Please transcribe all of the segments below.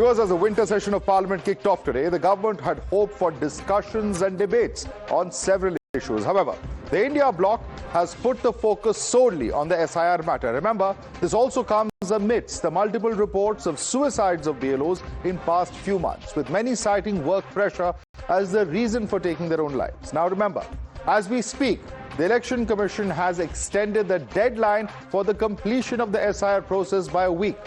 Viewers, as the winter session of Parliament kicked off today, the government had hoped for discussions and debates on several issues. However, the India bloc has put the focus solely on the S.I.R matter. Remember, this also comes amidst the multiple reports of suicides of BLOs in past few months, with many citing work pressure as the reason for taking their own lives. Now remember, as we speak, the Election Commission has extended the deadline for the completion of the S.I.R process by a week.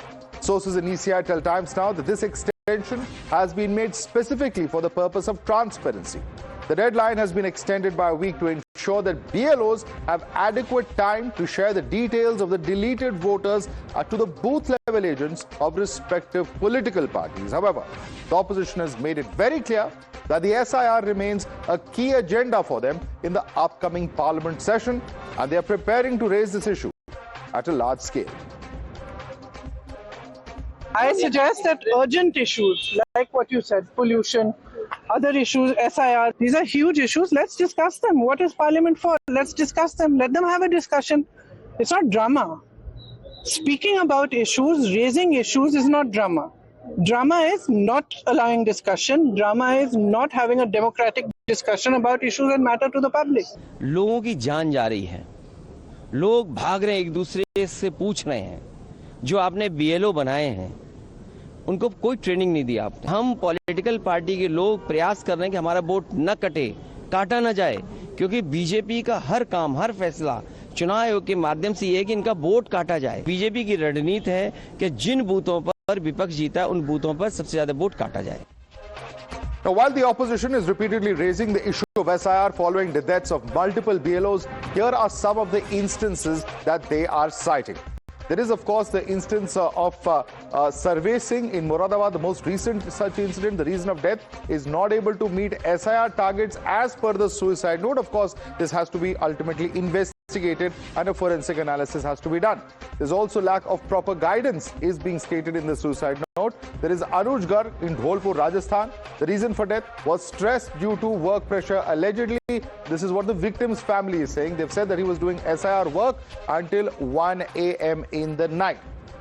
Sources in ECI tell Times Now that this extension has been made specifically for the purpose of transparency. The deadline has been extended by a week to ensure that BLOs have adequate time to share the details of the deleted voters to the booth-level agents of respective political parties. However, the opposition has made it very clear that the S.I.R remains a key agenda for them in the upcoming Parliament session, and they are preparing to raise this issue at a large scale. I suggest that urgent issues, like what you said, pollution, other issues, S.I.R, these are huge issues. Let's discuss them. What is Parliament for? Let's discuss them. Let them have a discussion. It's not drama. Speaking about issues, raising issues is not drama. Drama is not allowing discussion. Drama is not having a democratic discussion about issues that matter to the public. लोगों की जान जा रही है. लोग भाग रहे हैं, एक दूसरे से पूछ रहे हैं. जो आपने BLO बनाए हैं, उनको कोई ट्रेनिंग नहीं दी आपने. हम पॉलिटिकल पार्टी के लोग प्रयास कर रहे हैं कि हमारा वोट न कटे, काटा न जाए, क्योंकि बीजेपी का हर काम, हर फैसला चुनाव आयोग के माध्यम से ये है कि इनका वोट काटा जाए. बीजेपी की रणनीति है कि जिन बूथों पर विपक्ष जीता है, उन बूथों पर सबसे ज्यादा वोट काटा जाए. Now, while the opposition is repeatedly raising the issue of S.I.R following the deaths of multiple BLOs, here are some of the instances that they are citing. There is, of course, the instance of Survey Singh in Moradabad, the most recent such incident. The reason of death is not able to meet S.I.R targets as per the suicide note. Of course, this has to be ultimately investigated and a forensic analysis has to be done. There's also lack of proper guidance is being stated in the suicide note. There is Anuj Garg in Dholpur, Rajasthan. The reason for death was stress due to work pressure. Allegedly, this is what the victim's family is saying. They've said that he was doing S.I.R work until 1 a.m. in the night.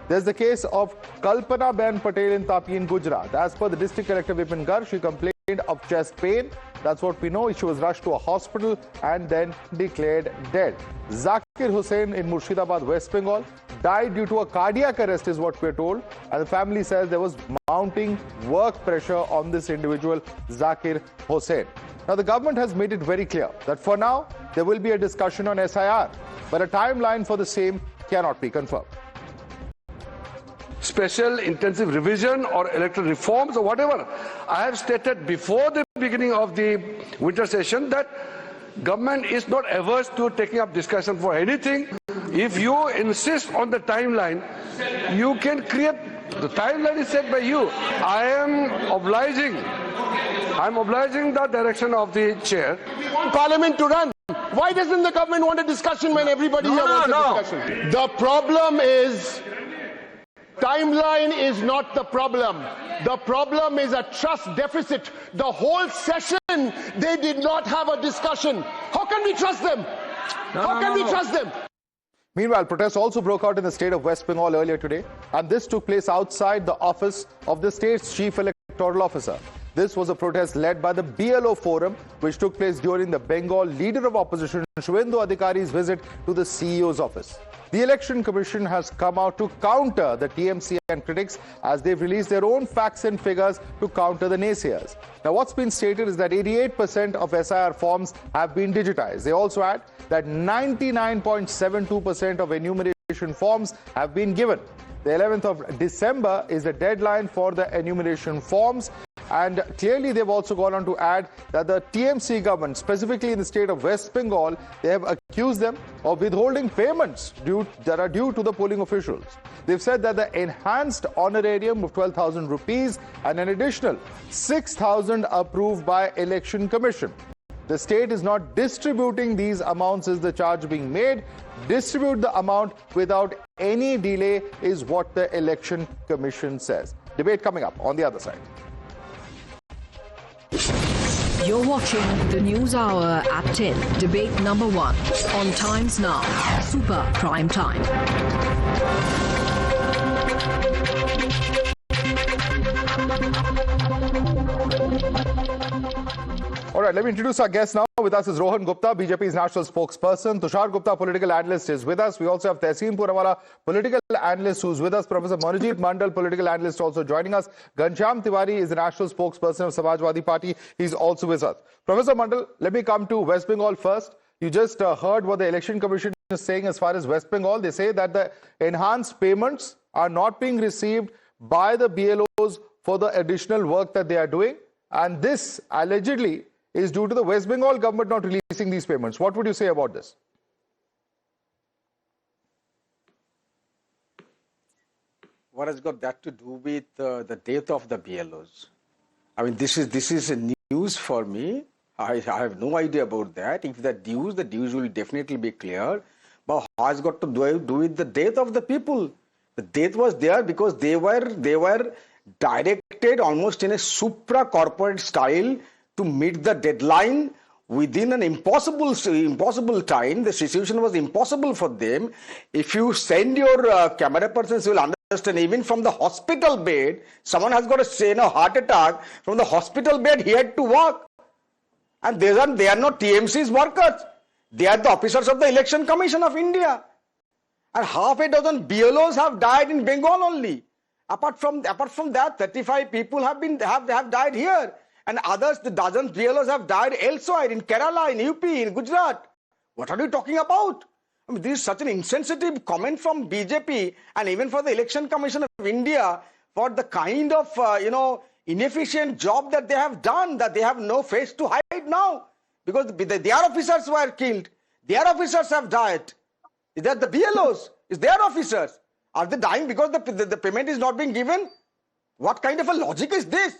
There's the case of Kalpana Ben Patel in Tapi in Gujarat. As per the district collector Vipin Garg, she complained of chest pain. That's what we know. She was rushed to a hospital and then declared dead. Zakir Hussain in Murshidabad, West Bengal, died due to a cardiac arrest is what we're told. And the family says there was mounting work pressure on this individual, Zakir Hussain. Now, the government has made it very clear that for now, there will be a discussion on S.I.R, but a timeline for the same cannot be confirmed. Special intensive revision or electoral reforms or whatever. I have stated before the beginning of the winter session that government is not averse to taking up discussion for anything. If you insist on the timeline, you can create, the timeline is set by you. I'm obliging the direction of the chair. Parliament to run. Why doesn't the government want a discussion when everybody here wants a discussion? The problem is, timeline is not the problem. The problem is a trust deficit. The whole session, they did not have a discussion. How can we trust them? How can we trust them? Meanwhile, protests also broke out in the state of West Bengal earlier today, and this took place outside the office of the state's chief electoral officer. This was a protest led by the BLO forum, which took place during the Bengal leader of opposition, Shubhendu Adhikari's visit to the CEO's office. The Election Commission has come out to counter the TMC and critics as they've released their own facts and figures to counter the naysayers. Now, what's been stated is that 88% of S.I.R forms have been digitized. They also add that 99.72% of enumeration forms have been given. The 11th of December is the deadline for the enumeration forms. And clearly, they've also gone on to add that the TMC government, specifically in the state of West Bengal, they have accused them of withholding payments that are due to the polling officials. They've said that the enhanced honorarium of 12,000 rupees and an additional 6,000 approved by Election Commission. The state is not distributing these amounts is the charge being made. Distribute the amount without any delay is what the Election Commission says. Debate coming up on the other side. You're watching the News Hour at 10, debate number 1 on Times Now, Super Prime Time. right, let me introduce our guest now. With us is Rohan Gupta, BJP's national spokesperson. Tushar Gupta, political analyst, is with us. We also have Tehseen Purawala, political analyst, who's with us. Professor Manojit Mandal, political analyst, also joining us. Ghanshyam Tiwari is the national spokesperson of Samajwadi Party. He's also with us. Professor Mandal, let me come to West Bengal first. You just heard what the Election Commission is saying as far as West Bengal. They say that the enhanced payments are not being received by the BLOs for the additional work that they are doing. And this allegedly is due to the West Bengal government not releasing these payments. What would you say about this? What has got that to do with the death of the BLOs? I mean, this is a news for me. I have no idea about that. If the news will definitely be clear. But how has got to do with the death of the people? The death was there because they were directed almost in a supra-corporate style to meet the deadline within an impossible time. The situation was impossible for them. If you send your camera persons, you will understand, even from the hospital bed, someone has got a heart attack, from the hospital bed he had to walk. And they are not TMC's workers. They are the officers of the Election Commission of India. And half a dozen BLOs have died in Bengal only. Apart from that, 35 people have died here. And others, the dozens BLOs have died elsewhere, in Kerala, in UP, in Gujarat. What are you talking about? I mean, this is such an insensitive comment from BJP and even for the Election Commission of India for the kind of, inefficient job that they have done, that they have no face to hide now. Because their officers were killed. Their officers have died. Is that the BLOs? Is their officers? Are they dying because the payment is not being given? What kind of a logic is this?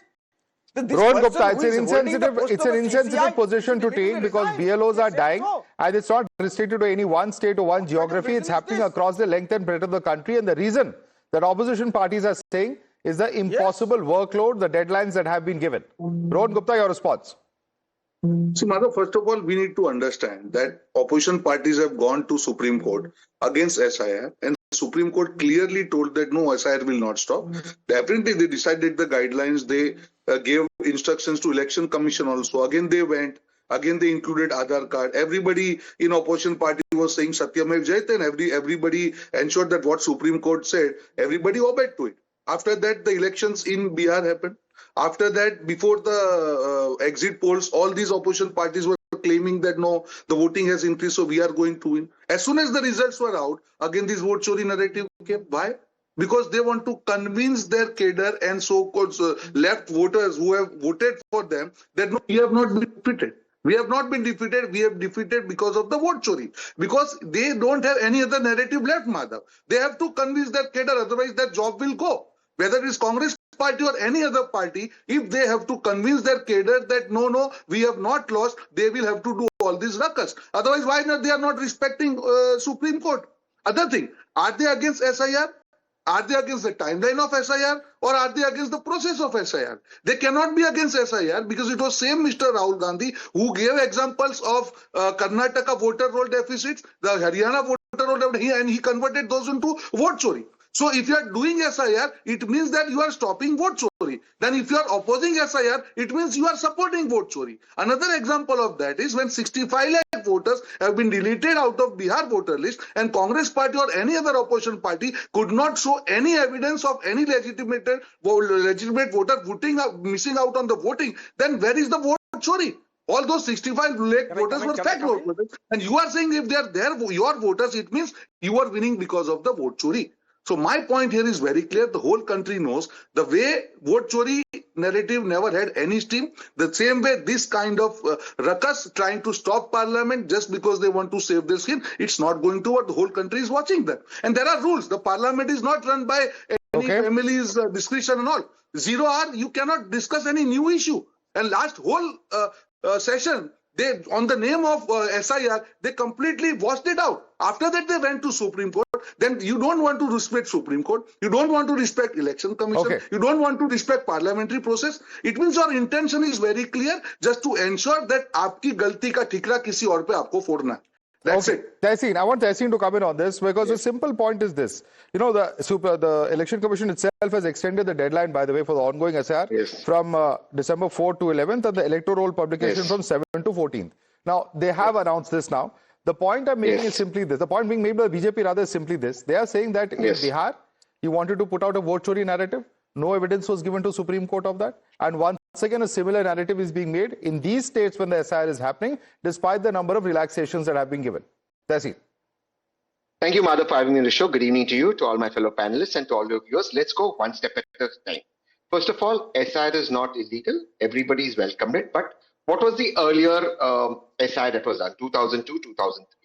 Rohan Gupta, it's an insensitive position to take because BLOs are dying and it's not restricted to any one state or one geography. It's happening across the length and breadth of the country. And the reason that opposition parties are saying is the impossible workload, the deadlines that have been given. Rohan Gupta, your response. See, Madhav, first of all, we need to understand that opposition parties have gone to Supreme Court against S.I.R. and Supreme Court clearly told that no, S.I.R. will not stop. Definitely, they decided the guidelines. They gave instructions to Election Commission also. Again, they went. Again, they included Aadhaar card. Everybody in opposition party was saying Satyamev Jayate, and everybody ensured that what Supreme Court said, everybody obeyed to it. After that, the elections in Bihar happened. After that, before the exit polls, all these opposition parties were claiming that no, the voting has increased, so we are going to win. As soon as the results were out, again this vote chori narrative came. Why? Because they want to convince their cadre and so-called left voters who have voted for them that no, we have not been defeated. We have not been defeated. We have defeated because of the vote chori. Because they don't have any other narrative left, Madhav. They have to convince their cadre, otherwise their job will go. Whether it is Congress party or any other party, if they have to convince their cadre that no, we have not lost, they will have to do all this ruckus. Otherwise, why not? They are not respecting Supreme Court. Other thing, are they against S.I.R.? Are they against the timeline of S.I.R. or are they against the process of S.I.R.? They cannot be against S.I.R. because it was same Mr. Rahul Gandhi who gave examples of Karnataka voter roll deficits, the Haryana voter roll deficit, and he converted those into vote chori. So if you are doing S.I.R., it means that you are stopping vote chori. Then if you are opposing S.I.R., it means you are supporting vote chori. Another example of that is when 65 lakh voters have been deleted out of Bihar voter list and Congress party or any other opposition party could not show any evidence of any legitimate voter missing out on the voting, then where is the vote chori? All those 65 lakh voters were fake voters. And you are saying if they are there, your voters, it means you are winning because of the vote chori. So my point here is very clear. The whole country knows the way vote chori narrative never had any steam. The same way this kind of ruckus trying to stop parliament just because they want to save their skin, it's not going to work. The whole country is watching them. And there are rules. The parliament is not run by any family's discretion and all. 0 hour, you cannot discuss any new issue. And last whole session, they, on the name of S.I.R., they completely washed it out. After that, they went to Supreme Court. Then you don't want to respect Supreme Court. You don't want to respect Election Commission. You don't want to respect parliamentary process. It means your intention is very clear, just to ensure that आपकी गलती का ठिकरा किसी और पे आपको फोड़ना है. That's it. Tehseen, I want Tehseen to come in on this because the simple point is this. You know, the Election Commission itself has extended the deadline, by the way, for the ongoing S.I.R. from December 4th to 11th and the electoral roll publication from 7th to 14th. Now, they have announced this now. The point I'm making is simply this. The point being made by the BJP rather is simply this. They are saying that in Bihar, he wanted to put out a vote chori narrative. No evidence was given to Supreme Court of that. And once again, a similar narrative is being made in these states when the S.I.R. is happening, despite the number of relaxations that have been given. Tehseen. Thank you, Madhav, for having me on the show. Good evening to you, to all my fellow panelists, and to all your viewers. Let's go one step at a time. First of all, S.I.R. is not illegal. Everybody's welcomed it. But what was the earlier S.I.R. that was done, 2002, 2003?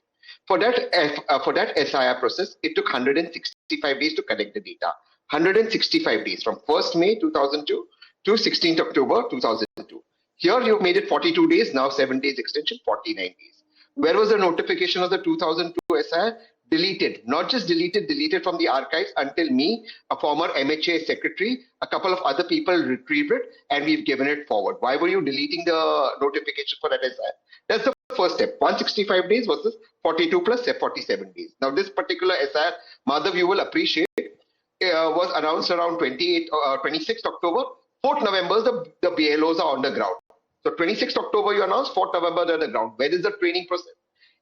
For that S.I.R. process, it took 165 days to collect the data. 165 days from 1st May 2002 to 16th October 2002. Here you've made it 42 days, now 7 days extension, 49 days. Where was the notification of the 2002 S.I.R.? Deleted, not just deleted from the archives until me, a former MHA secretary, a couple of other people retrieved it and we've given it forward. Why were you deleting the notification for that S.I.R.? That's the first step. 165 days versus 42 plus 47 days. Now this particular S.I.R., Madhav, you will appreciate, was announced around 26th October. 4th November, the BLOs are on the ground. So 26th October you announced, 4th November they're on the ground. Where is the training process?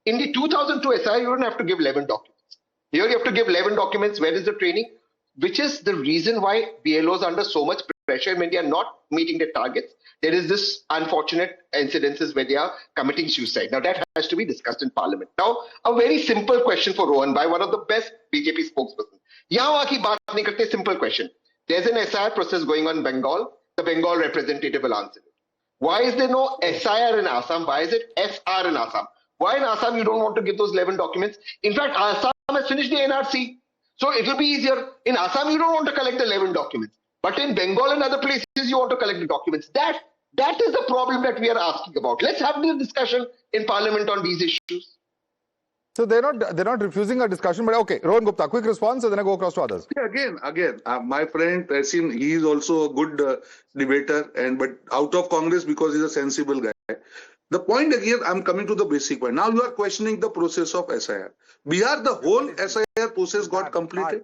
In the 2002 S.I.R, you don't have to give 11 documents. Here you have to give 11 documents. Where is the training? Which is the reason why BLOs are under so much pressure when they are not meeting their targets. There is this unfortunate incidences where they are committing suicide. Now that has to be discussed in Parliament. Now, a very simple question for Rohan by one of the best BJP spokespersons. Yahan ki baat nahi karte, simple question. There's an S.I.R. process going on in Bengal. The Bengal representative will answer it. Why is there no S.I.R. in Assam? Why is it S.R. in Assam? Why in Assam you don't want to give those 11 documents? In fact, Assam has finished the NRC. So it will be easier. In Assam, you don't want to collect the 11 documents. But in Bengal and other places, you want to collect the documents. That is the problem that we are asking about. Let's have this discussion in Parliament on these issues. So they're not refusing a discussion, but okay, Rohan Gupta, quick response, and then I go across to others. Yeah, again, my friend Tehseen, he is also a good debater, but out of Congress because he's a sensible guy. The point again, I'm coming to the basic point. Now you are questioning the process of S.I.R. Bihar, the whole S.I.R. process got completed.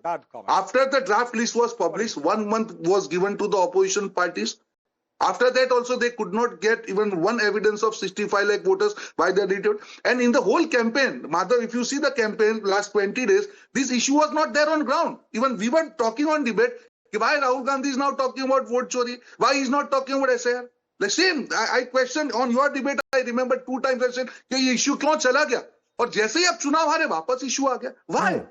After the draft list was published, 1 month was given to the opposition parties. After that also, they could not get even one evidence of 65 lakh voters by the detail. And in the whole campaign, Madhav, if you see the campaign last 20 days, this issue was not there on ground. Even we were talking on debate, why Rahul Gandhi is now talking about vote chori, why he's not talking about S.I.R. The same, I questioned on your debate, I remember 2 times I said, ये issue क्यों चला गया? और जैसे ही अब चुनाव हारे वापस issue आ गया. Why?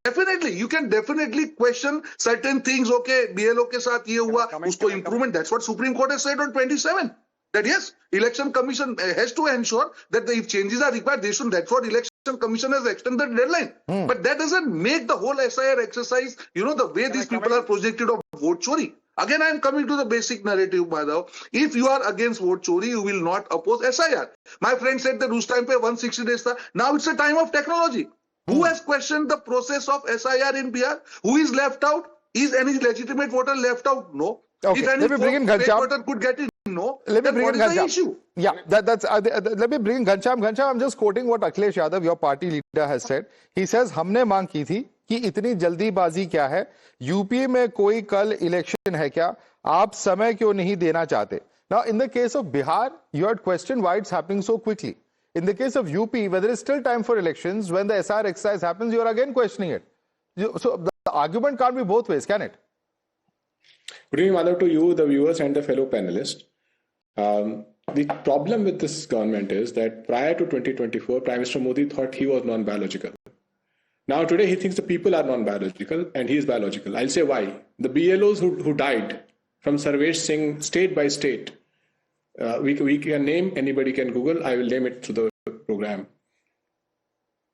Definitely, you can definitely question certain things. Okay, BLO के साथ ये हुआ, उसको improvement. That's what Supreme Court has said on 27. That yes, Election Commission has to ensure that if changes are required, they should. That's what Election Commission has extended the deadline. But that doesn't make the whole S.I.R. exercise, the way these people are projected of vote chori. Again, I am coming to the basic narrative, Madhav. If you are against vote chori, you will not oppose S.I.R. My friend said that us time pe 160 days tha. Now it's a time of technology. Who has questioned the process of S.I.R. in Bihar? Who is left out? Is any legitimate voter left out? No. Okay. If any voter could get in, no. Let me bring in the issue? Yeah, let me bring in Ghanshyam. Ghanshyam, I'm just quoting what Akhilesh Yadav, your party leader, has said. He says, हमने मांग की थी कि इतनी जल्दीबाजी क्या है? UP में कोई कल इलेक्शन है क्या? आप समय क्यों नहीं देना चाहते? Now, in the case of Bihar, you had questioned why it's happening so quickly. In the case of UP, where there is still time for elections, when the S.I.R. exercise happens, you are again questioning it. So the argument can't be both ways, can it? Good evening, Madhav, to you, the viewers, and the fellow panelists. The problem with this government is that prior to 2024, Prime Minister Modi thought he was non-biological. Now today he thinks the people are non-biological and he is biological. I'll say why. The BLOs who died from Sarvesh Singh state by state, we can name, anybody can Google, I will name it through the program.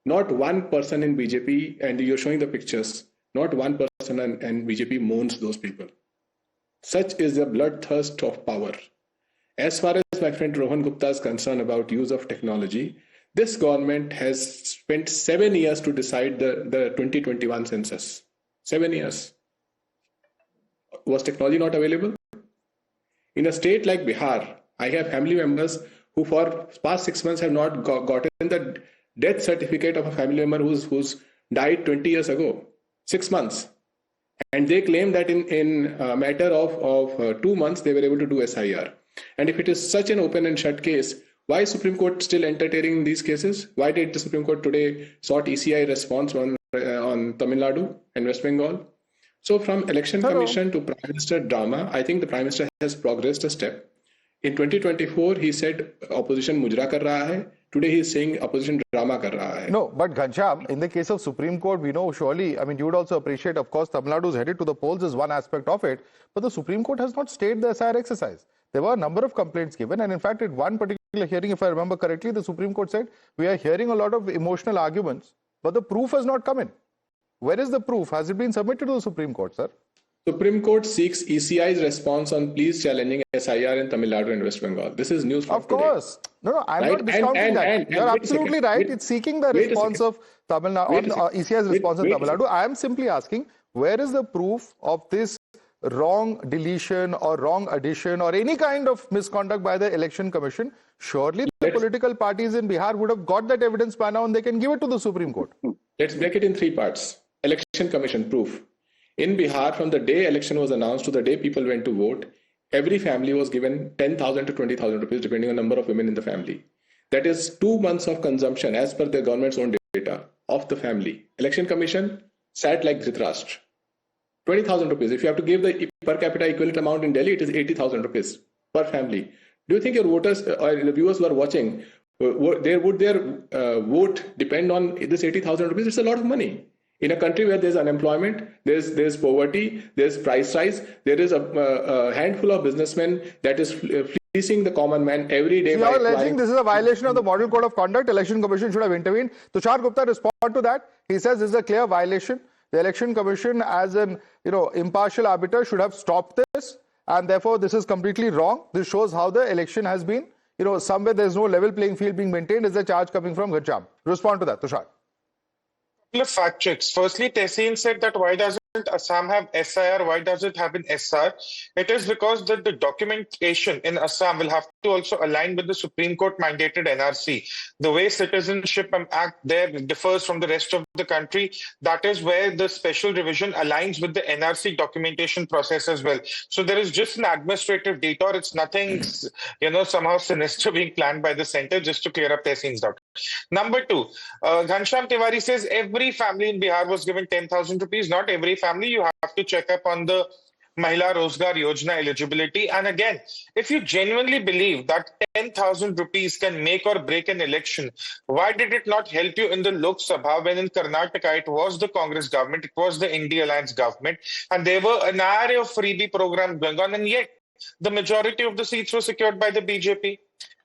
Not one person in BJP, and you're showing the pictures, not one person and BJP mourns those people. Such is the bloodthirst of power. As far as my friend Rohan Gupta is concerned about use of technology, this government has spent 7 years to decide the 2021 census. 7 years. Was technology not available? In a state like Bihar, I have family members who for past 6 months have not gotten the death certificate of a family member who's died 20 years ago, 6 months. And they claim that in a matter of 2 months, they were able to do S.I.R. And if it is such an open and shut case, why is Supreme Court still entertaining these cases? Why did the Supreme Court today sought ECI response on Tamil Nadu and West Bengal? So from Election Commission to Prime Minister drama, I think the Prime Minister has progressed a step. In 2024, he said opposition mujra kar raha hai. Today he is saying opposition drama kar raha hai. No, but Ghanshyam, in the case of Supreme Court, we know surely, I mean, you would also appreciate, of course, Tamil Nadu is headed to the polls is one aspect of it, but the Supreme Court has not stayed the S.I.R exercise. There were a number of complaints given, and in fact, at one particular hearing, if I remember correctly, the Supreme Court said, we are hearing a lot of emotional arguments, but the proof has not come in. Where is the proof? Has it been submitted to the Supreme Court, sir? Supreme Court seeks ECI's response on pleas challenging S.I.R in Tamil Nadu and West Bengal. This is news from Of course. Today. No, I'm Right? not discounting that. You're absolutely right. It's seeking the response of Tamil Nadu, ECI's response in Tamil Nadu. I am simply asking, where is the proof of this wrong deletion or wrong addition or any kind of misconduct by the Election Commission? Surely the political parties in Bihar would have got that evidence by now and they can give it to the Supreme Court. Let's break it in 3 parts. Election Commission proof. In Bihar, from the day election was announced to the day people went to vote, every family was given 10,000 to 20,000 rupees, depending on the number of women in the family. That is 2 months of consumption, as per the government's own data, of the family. Election Commission sat like Dhritarashtra. 20,000 rupees. If you have to give the per capita equivalent amount in Delhi, it is 80,000 rupees per family. Do you think your voters or the viewers who are watching, would their vote depend on this 80,000 rupees? It's a lot of money. In a country where there's unemployment, there's poverty, there's price rise, there is a handful of businessmen that is fleecing the common man every day. So you're alleging this is a violation of the Model Code of Conduct. Election Commission should have intervened. Tushar Gupta respond to that. He says this is a clear violation. The Election Commission, as an impartial arbiter, should have stopped this, and therefore this is completely wrong. This shows how the election has been, somewhere there's no level playing field being maintained. Is the charge coming from Ghanshyam? Respond to that, Tushar. Fact checks. Firstly, Tehseen said that why doesn't Assam have S.I.R? Why does it have an S.I.R? It is because the documentation in Assam will have to also align with the Supreme Court mandated NRC. The way Citizenship Act there differs from the rest of the country, that is where the special revision aligns with the NRC documentation process as well. So there is just an administrative detour. It's nothing, somehow sinister being planned by the center, just to clear up Tehseen's doubt. Number 2, Ghanshyam Tiwari says every family in Bihar was given 10,000 rupees. Not every family. You have to check up on the Mahila Rozgar Yojana eligibility. And again, if you genuinely believe that 10,000 rupees can make or break an election, why did it not help you in the Lok Sabha when in Karnataka it was the Congress government, it was the India Alliance government, and there were an array of freebie programs going on, and yet the majority of the seats were secured by the BJP?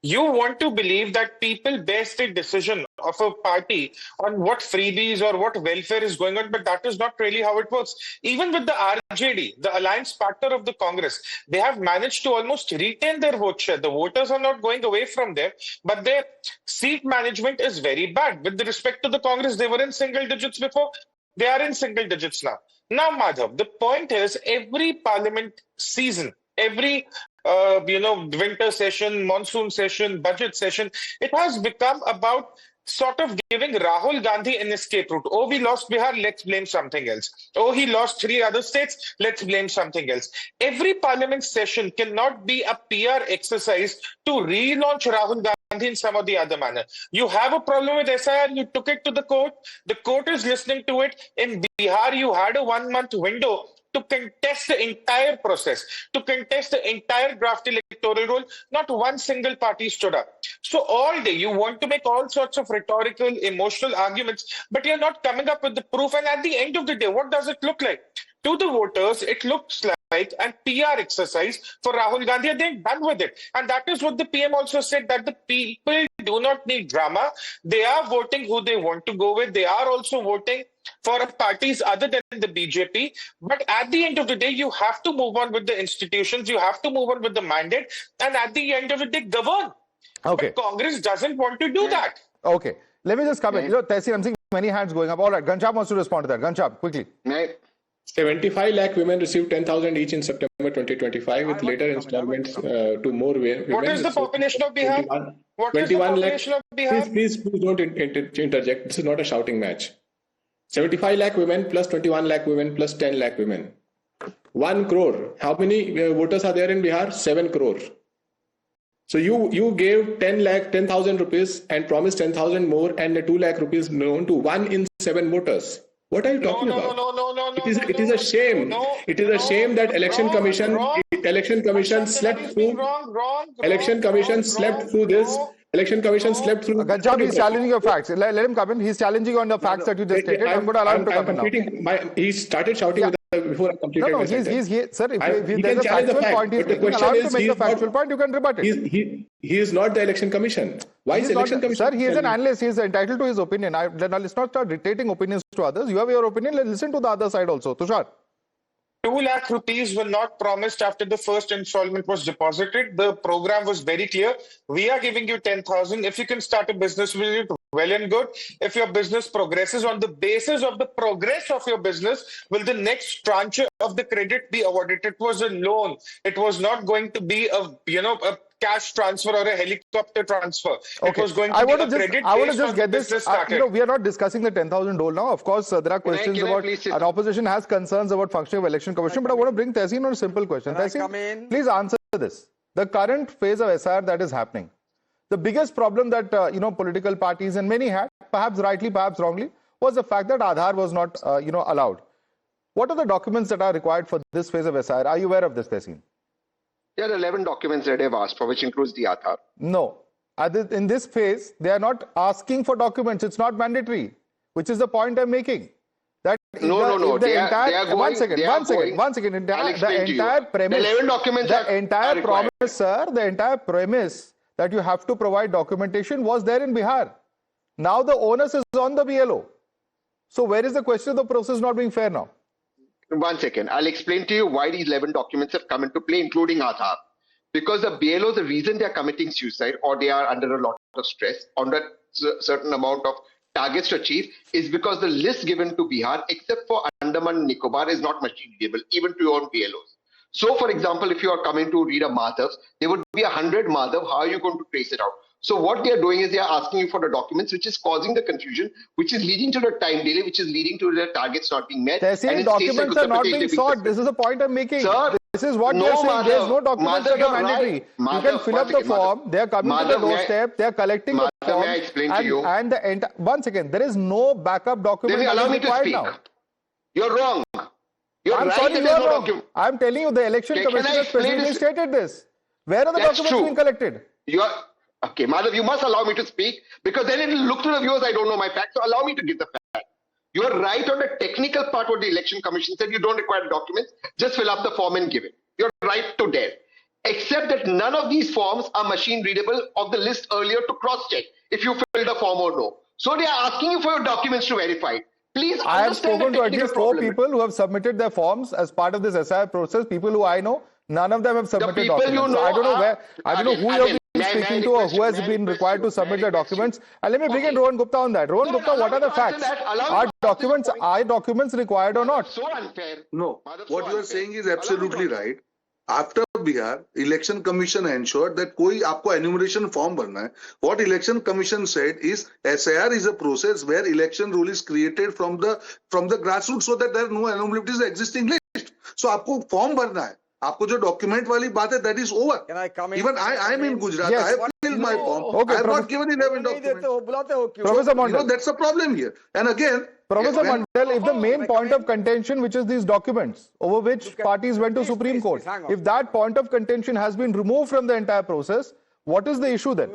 You want to believe that people base the decision of a party on what freebies or what welfare is going on, but that is not really how it works. Even with the RJD, the alliance partner of the Congress, they have managed to almost retain their vote share. The voters are not going away from there, but their seat management is very bad. With respect to the Congress, they were in single digits before. They are in single digits now. Now, Madhav, the point is every parliament season, every winter session, monsoon session, budget session, it has become about sort of giving Rahul Gandhi an escape route. Oh, we lost Bihar, let's blame something else. Oh, he lost 3 other states, let's blame something else. Every parliament session cannot be a PR exercise to relaunch Rahul Gandhi in some or the other manner. You have a problem with S.I.R, you took it to the court is listening to it. In Bihar, you had a 1-month window to contest the entire process, to contest the entire draft electoral roll. Not one single party stood up. So all day you want to make all sorts of rhetorical, emotional arguments, but you're not coming up with the proof. And at the end of the day, what does it look like? To the voters, it looks like a PR exercise for Rahul Gandhi, and they're done with it. And that is what the PM also said, that the people do not need drama. They are voting who they want to go with. They are also voting for parties other than the BJP. But at the end of the day, you have to move on with the institutions. You have to move on with the mandate. And at the end of the day, govern. Okay. But Congress doesn't want to do that. Okay. Let me just come in. Tehseen, I'm seeing many hands going up. All right. Ghanshyam wants to respond to that. Ghanshyam, quickly. 75 lakh women received 10,000 each in September 2025 with later installments to more women. What is the population of Bihar? 21 lakh Bihar? Please don't interject. This is not a shouting match. 75 lakh women plus 21 lakh women plus 10 lakh women. 1 crore. How many voters are there in Bihar? 7 crore. So you gave 10,000 rupees and promised 10,000 more and 2 lakh rupees known to 1 in 7 voters. What are you talking about? It is a shame. It is a shame that Election Commission slept through. Election Commission slept through this. Election Commission slept through. Ganjam, he's challenging your facts. Let him come in. He's challenging on the facts that you just stated. I'm going to allow him to come in now. He started shouting before I completed my sentence. Sir, if there's a factual point he's making, allow him to make the factual point, you can rebut it. He is not the Election Commission. Why is the Election Commission? Sir, he is an analyst. He is entitled to his opinion. Let's not start dictating opinions to others. You have your opinion. Let's listen to the other side also. Tushar. 2 lakh rupees were not promised after the first installment was deposited. The program was very clear. We are giving you 10,000. If you can start a business with it, well and good. If your business progresses on the basis of the progress of your business, will the next tranche of the credit be awarded? It was a loan. It was not going to be a cash transfer or a helicopter transfer. Okay. It was going to be a credit. I want to just get this. We are not discussing the 10,000 dole now. Of course, there are questions about, and opposition has concerns about functioning of Election Commission. But I want to bring Tehseen on a simple question. Tehseen, please answer this. The current phase of S.I.R that is happening, the biggest problem that political parties and many had, perhaps rightly, perhaps wrongly, was the fact that Aadhaar was not allowed. What are the documents that are required for this phase of S.I.R? Are you aware of this, Tehseen? There are 11 documents that I've asked for, which includes the Aadhaar. No. In this phase, they are not asking for documents. It's not mandatory, which is the point I'm making. That No. The entire premise. The 11 documents the entire promise, sir. The entire premise that you have to provide documentation was there in Bihar. Now the onus is on the BLO. So where is the question of the process not being fair now? 1 second. I'll explain to you why these 11 documents have come into play, including Aadhaar. Because the BLO, the reason they are committing suicide or they are under a lot of stress, under a certain amount of targets to achieve, is because the list given to Bihar, except for Andaman and Nicobar, is not machine readable, even to your own BLOs. So, for example, if you are coming to read a Madhavs, there would be 100 Madhav. How are you going to trace it out? So what they are doing is they are asking you for the documents, which is causing the confusion, which is leading to the time delay, which is leading to the targets not being met. And documents are not being sought. This is the point I'm making. Sir, this is what they're saying. There's no documents that are mandatory. You can fill up the form. They are coming to the doorstep. They are collecting the form. May I explain to you? And 1 second. There is no backup document. Then allow me to speak. Now. You're wrong. I'm sorry, you're wrong. I'm telling you, the Election Commission has specifically stated this. Where are the documents being collected? Okay, Madhav, you must allow me to speak, because then it will look to the viewers I don't know my facts. So allow me to give the fact. You are right on the technical part what the Election Commission said. You don't require documents. Just fill up the form and give it. You're right to there. Except that none of these forms are machine readable of the list earlier to cross-check if you filled a form or no. So they are asking you for your documents to verify it. Please I have spoken to at least 4 people who have submitted their forms as part of this S.I.R process. People who I know, none of them have submitted documents. So I don't know I don't know who you're speaking to or who has been required to submit their documents. And let me bring in Rohan Gupta on that. Rohan Gupta, what are the facts? Are documents required or not? So unfair. No, what you are saying is absolutely right. After Bihar, Election Commission ensured that कोई आपको enumeration form भरना है. What Election Commission said is S.I.R is a process where election rule is created from the grassroots so that there are no anomalies in the existing list. So आपको form भरना है. आपको जो document वाली बात है, that is over. Can I come in? Even I am in Gujarat. Yes. I have filled my form. Okay, I have not given 11 documents. Professor Mandal, That's the problem here. And again, Professor Mandal, if the main point of contention, which is these documents over which parties went to Supreme Court, if that point of contention has been removed from the entire process, what is the issue then?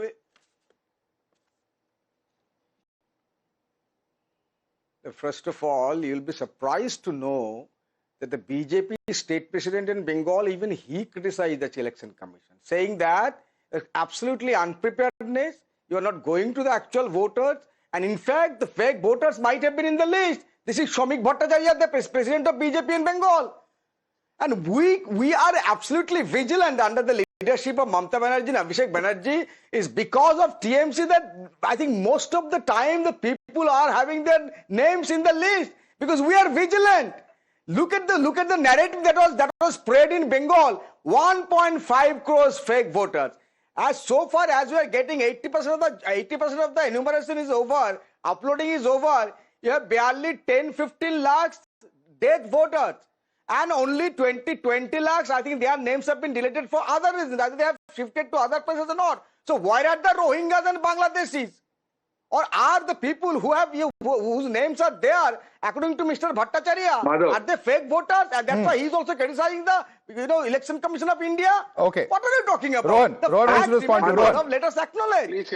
First of all, you'll be surprised to know that the BJP state president in Bengal, even he criticized the Election Commission, saying that absolutely unpreparedness, you are not going to the actual voters, and in fact, the fake voters might have been in the list. This is Shomik Bhattacharya, the president of BJP in Bengal. And we are absolutely vigilant under the leadership of Mamata Banerjee and Abhishek Banerjee, is because of TMC that I think most of the time the people are having their names in the list, because we are vigilant. Look at the narrative that was spread in Bengal. 1.5 crores fake voters. As so far as we are getting 80% of the enumeration is over, uploading is over, you have barely 10-15 lakhs dead voters. And only 20 lakhs, I think their names have been deleted for other reasons. Either they have shifted to other places or not. So why are the Rohingyas and Bangladeshis? Or are the people whose names are there, according to Mr. Bhattacharya, are they fake voters? And that's why he's also criticizing the Election Commission of India. Okay. What are you talking about? Rohan wants to respond to Rohan. Let us acknowledge.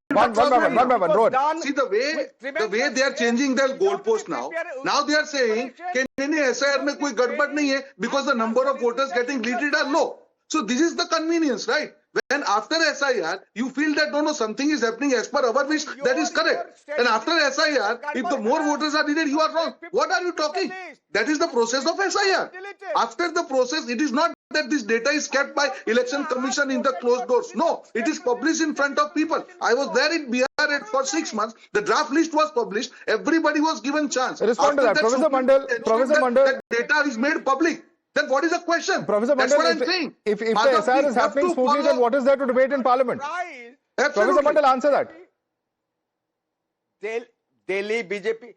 Rohan, one by one, Rohan. See the way they are changing their goalpost now. Now they are saying, "Can SIR में कोई गड़बड़ नहीं है because the number of voters getting deleted are low." So this is the convenience, right? When after SIR, you feel that no, something is happening as per our wish, that is correct. And after SIR, if the more voters are needed, you are wrong. What are you talking? That is the process of SIR. After the process, it is not that this data is kept by Election Commission in the closed doors. No, it is published in front of people. I was there in BR for 6 months. The draft list was published. Everybody was given chance. Respond to that. Professor Mandal, that data is made public. Then what is the question? Professor That's Mandal, what I'm saying. If the SIR is happening smoothly, then what is there to debate in Parliament? Professor Mandal, answer that. Delhi BJP.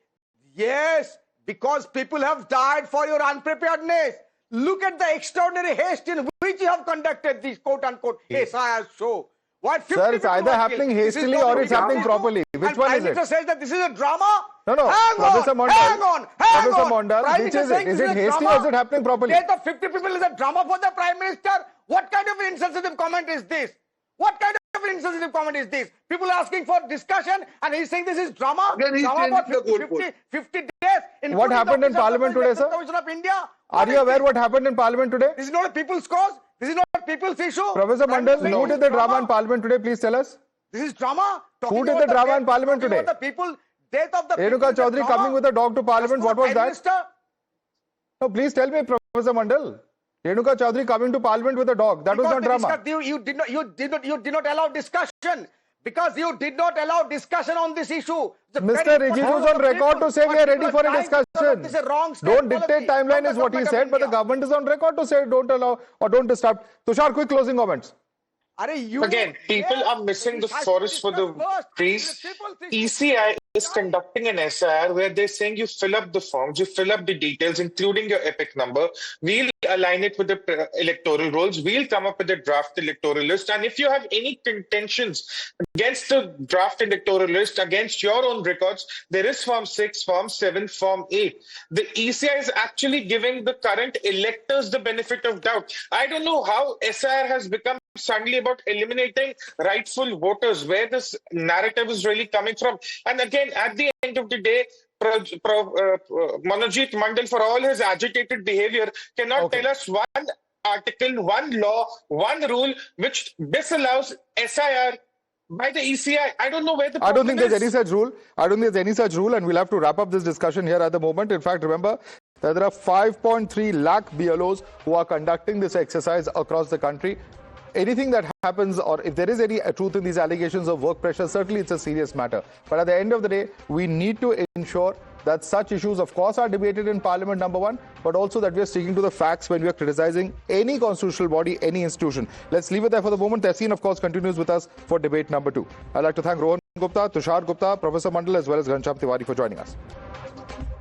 Yes, because people have died for your unpreparedness. Look at the extraordinary haste in which you have conducted this quote-unquote SIR show. What? Sir, it's either happening hastily or it's happening properly. Which one is it? Prime Minister says that this is a drama. No. Professor Mandal, which is it? Is it hasty or is it happening properly? Death of 50 people is a drama for the Prime Minister. What kind of an insensitive comment is this? What kind of an insensitive comment is this? People are asking for discussion and he's saying this is drama. Again, he's drama changing for 50 days. What happened in Parliament today, sir? Of India. Are you aware what happened in Parliament today? This is not a people's cause. This is not a people's issue. Professor Mandal, who did the drama in Parliament today? Please tell us. This is drama. Who did the drama in Parliament today? The people, death of the Renuka Chaudhary coming with a dog to Parliament. What was that? No, please tell me, Professor Mandal. Renuka Chaudhary coming to Parliament with a dog. That was not drama. You did not allow discussion. Because you did not allow discussion on this issue. Mr. Rijidu is on record to say we are ready for a discussion. Don't dictate timeline is what he said, but the government is on record to say don't allow or don't disrupt. Tushar, quick closing comments. Again, people are missing the forest for the trees. ECI is conducting an SIR where they're saying you fill up the forms, you fill up the details, including your epic number. We'll align it with the electoral rolls. We'll come up with a draft electoral list. And if you have any contentions against the draft electoral list, against your own records, there is Form 6, Form 7, Form 8. The ECI is actually giving the current electors the benefit of doubt. I don't know how SIR has become suddenly about eliminating rightful voters, where this narrative is really coming from. And again, at the end of the day, Manojit Mandal, for all his agitated behavior, cannot tell us one article, one law, one rule which disallows SIR by the ECI. I don't know where the problem is. I don't think there's any such rule. I don't think there's any such rule, and we'll have to wrap up this discussion here at the moment. In fact, remember that there are 5.3 lakh BLOs who are conducting this exercise across the country. Anything that happens, or if there is any truth in these allegations of work pressure, certainly it's a serious matter. But at the end of the day, we need to ensure that such issues, of course, are debated in Parliament, number one, but also that we are sticking to the facts when we are criticizing any constitutional body, any institution. Let's leave it there for the moment. Tessin, of course, continues with us for debate number 2. I'd like to thank Rohan Gupta, Tushar Gupta, Professor Mandal, as well as Ghanshyam Tiwari for joining us.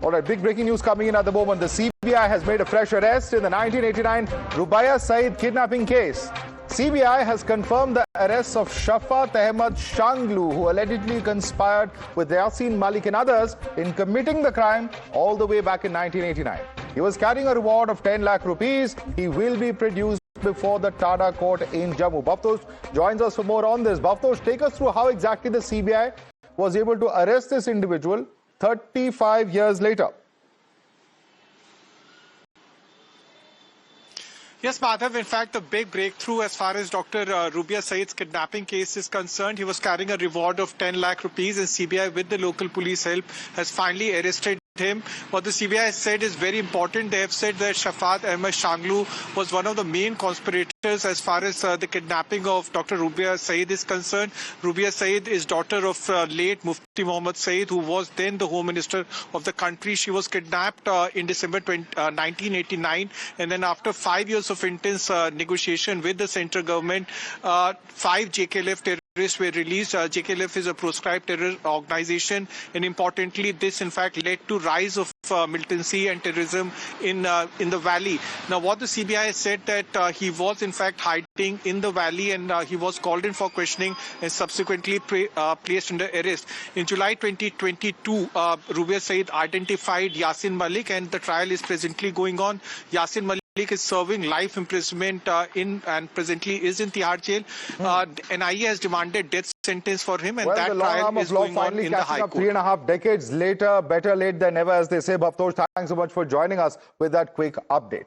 All right, big breaking news coming in at the moment. The CBI has made a fresh arrest in the 1989 Rubaiyat Saeed kidnapping case. CBI has confirmed the arrest of Shafat Ahmad Shanglu, who allegedly conspired with Yasin Malik and others in committing the crime all the way back in 1989. He was carrying a reward of 10 lakh rupees. He will be produced before the Tada court in Jammu. Bhavtosh joins us for more on this. Bhavtosh, take us through how exactly the CBI was able to arrest this individual 35 years later. Yes, Madhav, in fact, the big breakthrough as far as Dr. Rubaiyat Saeed's kidnapping case is concerned, he was carrying a reward of 10 lakh rupees, and CBI, with the local police help, has finally arrested him. What the CBI has said is very important. They have said that Shafat Ahmed Shanglu was one of the main conspirators as far as the kidnapping of Dr. Rubia Saeed is concerned. Rubia Saeed is daughter of late Mufti Mohammad Saeed, who was then the Home Minister of the country. She was kidnapped in December 1989, and then after 5 years of intense negotiation with the central government, 5 JKLF terrorists were released. JKLF is a proscribed terror organization, and importantly, this in fact led to rise of militancy and terrorism in the valley. Now, what the CBI has said that he was in fact hiding in the valley, and he was called in for questioning and subsequently placed under arrest. In July 2022, Rubia Saeed identified Yasin Malik, and the trial is presently going on. Yasin Malik is serving life imprisonment and presently is in Tihar jail. N.I.A. has demanded death sentence for him, and well, that trial is going on in the High Court. 3.5 decades later, better late than never, as they say. Bhavtosh, thanks so much for joining us with that quick update.